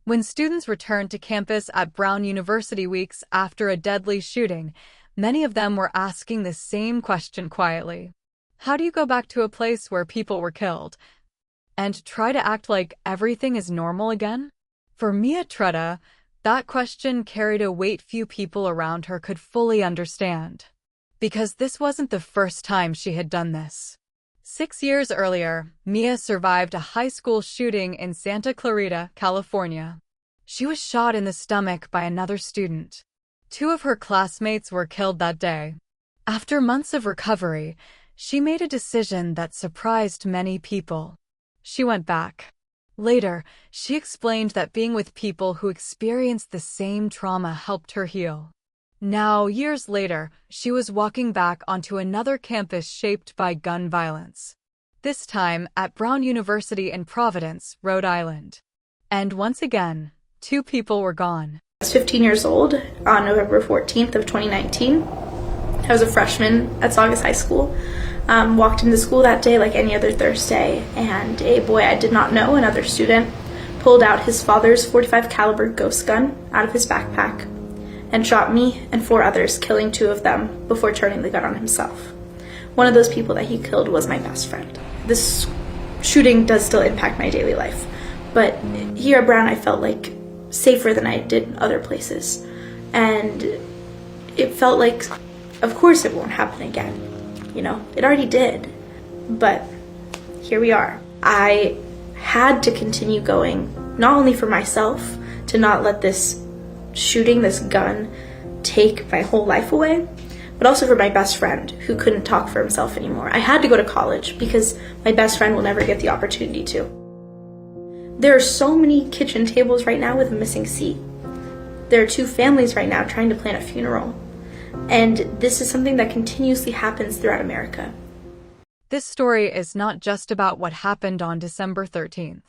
When students returned to campus at Brown University weeks after a deadly shooting, many of them were asking the same question quietly. How do you go back to a place where people were killed and try to act like everything is normal again? For Mia Tretta, that question carried a weight few people around her could fully understand. Because this wasn't the first time she had done this. 6 years earlier, Mia survived a high school shooting in Santa Clarita, California. She was shot in the stomach by another student. 2 of her classmates were killed that day. After months of recovery, she made a decision that surprised many people. She went back. Later, she explained that being with people who experienced the same trauma helped her heal. Now, years later, she was walking back onto another campus shaped by gun violence. This time at Brown University in Providence, Rhode Island. And once again, 2 people were gone. I was 15 years old on November 14th of 2019. I was a freshman at Saugus High School. Walked into school that day like any other Thursday, and a boy I did not know, another student, pulled out his father's .45 caliber ghost gun out of his backpack and shot me and 4 others, killing 2 of them before turning the gun on himself. One of those people that he killed was my best friend. This shooting does still impact my daily life, but here at Brown I felt like safer than I did other places, and it felt like, of course it won't happen again. You know, it already did, but here we are. I had to continue going, not only for myself, to not let this shooting, this gun, take my whole life away, but also for my best friend who couldn't talk for himself anymore. I had to go to college because my best friend will never get the opportunity to. There are so many kitchen tables right now with a missing seat. There are 2 families right now trying to plan a funeral. And this is something that continuously happens throughout America. This story is not just about what happened on December 13th.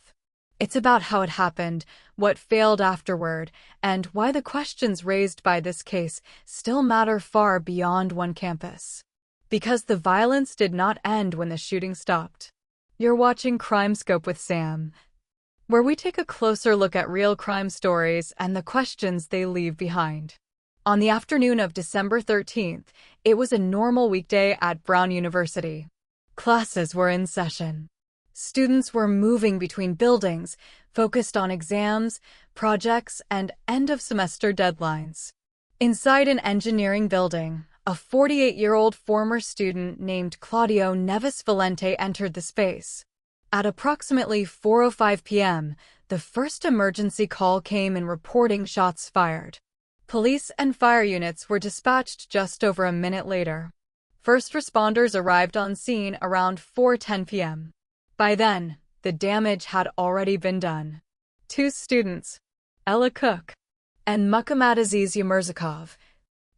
It's about how it happened, what failed afterward, and why the questions raised by this case still matter far beyond one campus. Because the violence did not end when the shooting stopped. You're watching CrimeScope with Sam, where we take a closer look at real crime stories and the questions they leave behind. On the afternoon of December 13th, it was a normal weekday at Brown University. Classes were in session. Students were moving between buildings, focused on exams, projects, and end-of-semester deadlines. Inside an engineering building, a 48-year-old former student named Claudio Neves Valente entered the space. At approximately 4:05 p.m., the first emergency call came in reporting shots fired. Police and fire units were dispatched just over a minute later. First responders arrived on scene around 4:10 p.m. By then, the damage had already been done. 2 students, Ella Cook and Muhammad Aziz Yamirzakov,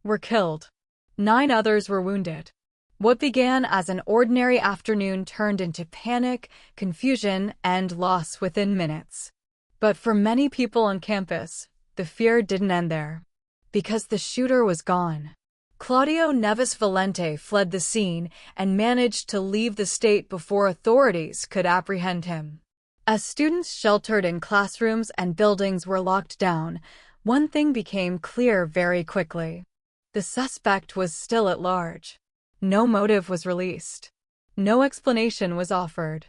were killed. 9 others were wounded. What began as an ordinary afternoon turned into panic, confusion, and loss within minutes. But for many people on campus, the fear didn't end there. Because the shooter was gone. Claudio Neves Valente fled the scene and managed to leave the state before authorities could apprehend him. As students sheltered in classrooms and buildings were locked down, one thing became clear very quickly. The suspect was still at large. No motive was released. No explanation was offered.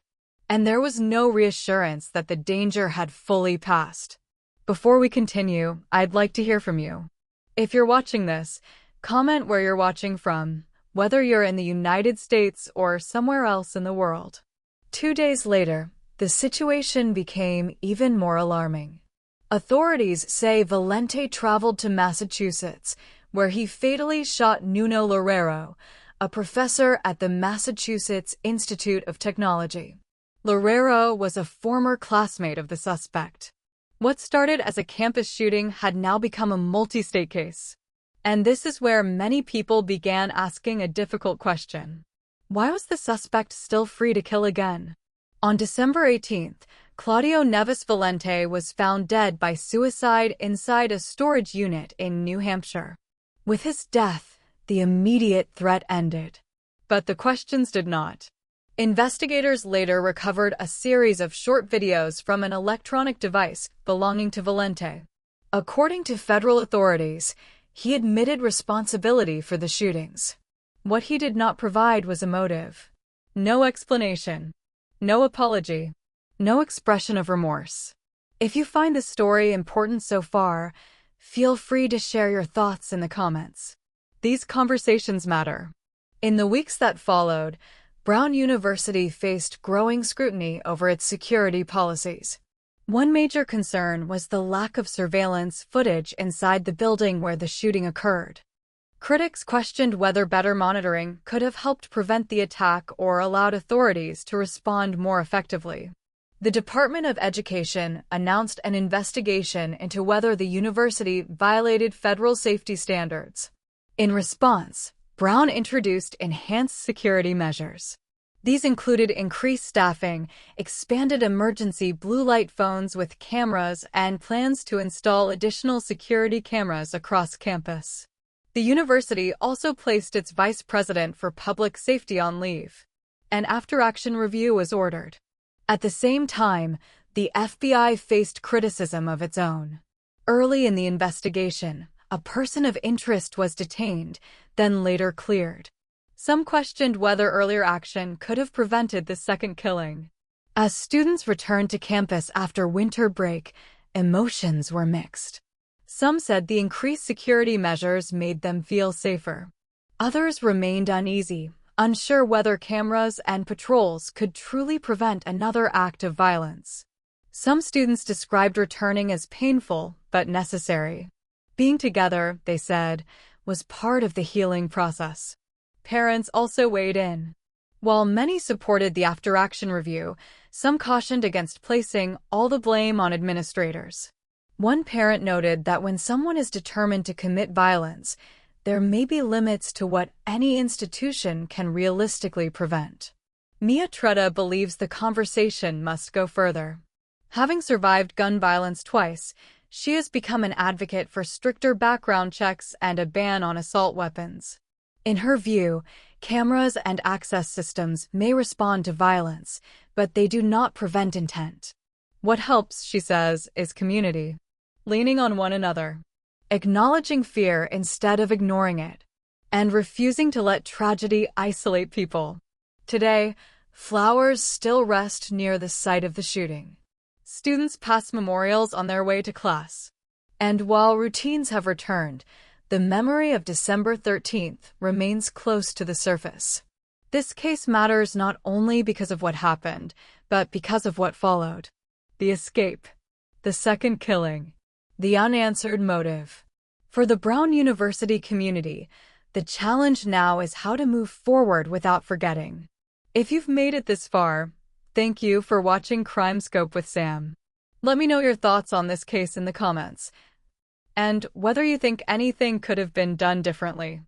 And there was no reassurance that the danger had fully passed. Before we continue, I'd like to hear from you. If you're watching this, comment where you're watching from, whether you're in the United States or somewhere else in the world. 2 days later, the situation became even more alarming. Authorities say Valente traveled to Massachusetts, where he fatally shot Nuno Loureiro, a professor at the Massachusetts Institute of Technology. Loureiro was a former classmate of the suspect. What started as a campus shooting had now become a multi-state case. And this is where many people began asking a difficult question. Why was the suspect still free to kill again? On December 18th, Claudio Neves Valente was found dead by suicide inside a storage unit in New Hampshire. With his death, the immediate threat ended. But the questions did not. Investigators later recovered a series of short videos from an electronic device belonging to Valente. According to federal authorities, he admitted responsibility for the shootings. What he did not provide was a motive. No explanation. No apology. No expression of remorse. If you find this story important so far, feel free to share your thoughts in the comments. These conversations matter. In the weeks that followed, Brown University faced growing scrutiny over its security policies. One major concern was the lack of surveillance footage inside the building where the shooting occurred. Critics questioned whether better monitoring could have helped prevent the attack or allowed authorities to respond more effectively. The Department of Education announced an investigation into whether the university violated federal safety standards. In response, Brown introduced enhanced security measures. These included increased staffing, expanded emergency blue light phones with cameras, and plans to install additional security cameras across campus. The university also placed its vice president for public safety on leave. An after-action review was ordered. At the same time, the FBI faced criticism of its own. Early in the investigation, a person of interest was detained, then later cleared. Some questioned whether earlier action could have prevented the second killing. As students returned to campus after winter break, emotions were mixed. Some said the increased security measures made them feel safer. Others remained uneasy, unsure whether cameras and patrols could truly prevent another act of violence. Some students described returning as painful but necessary. Being together, they said, was part of the healing process. Parents also weighed in. While many supported the after-action review, some cautioned against placing all the blame on administrators. One parent noted that when someone is determined to commit violence, there may be limits to what any institution can realistically prevent. Mia Tretta believes the conversation must go further. Having survived gun violence twice, she has become an advocate for stricter background checks and a ban on assault weapons. In her view, cameras and access systems may respond to violence, but they do not prevent intent. What helps, she says, is community. Leaning on one another. Acknowledging fear instead of ignoring it. And refusing to let tragedy isolate people. Today, flowers still rest near the site of the shooting. Students pass memorials on their way to class. And while routines have returned, the memory of December 13th remains close to the surface. This case matters not only because of what happened, but because of what followed. The escape. The second killing. The unanswered motive. For the Brown University community, the challenge now is how to move forward without forgetting. If you've made it this far, thank you for watching CrimeScope with Sam. Let me know your thoughts on this case in the comments, and whether you think anything could have been done differently.